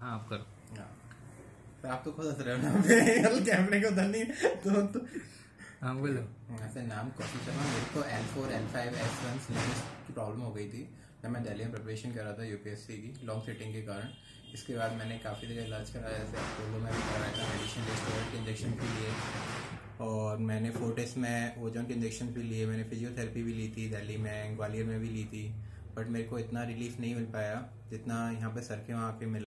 हाँ आप करो। हाँ तो आप तो खुद हंस रहे हो ना कैमरे को उधर नहीं तो हाँ बोलो। ऐसे नाम कौशल शर्मा। मेरे को L4 L5 S1 सिलेबस की प्रॉब्लम हो गई थी जब मैं दिल्ली में प्रिपरेशन कर रहा था यूपीएससी की लॉन्ग सिटिंग के कारण। इसके बाद मैंने काफ़ी जगह इलाज कराया, जैसे अपोलो में भी कराया था, मेडिसिन स्टेरॉइड के इंजेक्शन भी लिए, और मैंने फोर्टिस में ओजोन के इंजेक्शन भी लिए, मैंने फिजियोथेरेपी भी ली थी दिल्ली में, ग्वालियर में भी ली थी, बट मेरे को इतना रिलीफ नहीं मिल पाया जितना यहाँ पे सर के वहाँ पे मिला।